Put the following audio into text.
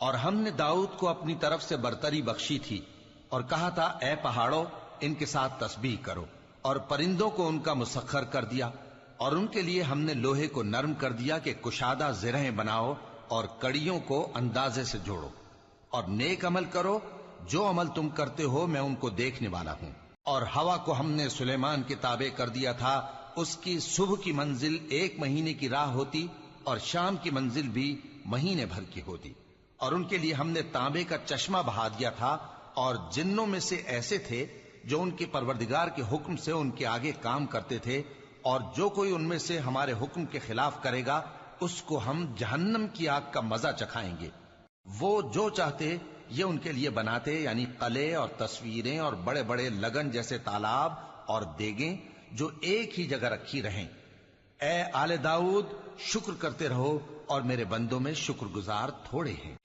और हमने दाऊद को अपनी तरफ से बरतरी बख्शी थी और कहा था, ए पहाड़ों, इनके साथ तस्बीह करो। और परिंदों को उनका मुसख्खर कर दिया और उनके लिए हमने लोहे को नरम कर दिया कि कुशादा जिरहें बनाओ और कड़ियों को अंदाजे से जोड़ो। और नेक अमल करो, जो अमल तुम करते हो मैं उनको देखने वाला हूं। और हवा को हमने सुलेमान के ताबे कर दिया था। उसकी सुबह की मंजिल 1 महीने की राह होती और शाम की मंजिल भी महीने भर की होती। और उनके लिए हमने तांबे का चश्मा बहा दिया था। और जिन्नों में से ऐसे थे जो उनके परवरदिगार के हुक्म से उनके आगे काम करते थे। और जो कोई उनमें से हमारे हुक्म के खिलाफ करेगा उसको हम जहन्नम की आग का मजा चखाएंगे। वो जो चाहते ये उनके लिए बनाते, यानी कले और तस्वीरें और बड़े बड़े लगन जैसे तालाब और देगें जो एक ही जगह रखी रहें। ए आले दाऊद, शुक्र करते रहो और मेरे बंदों में शुक्रगुजार थोड़े हैं।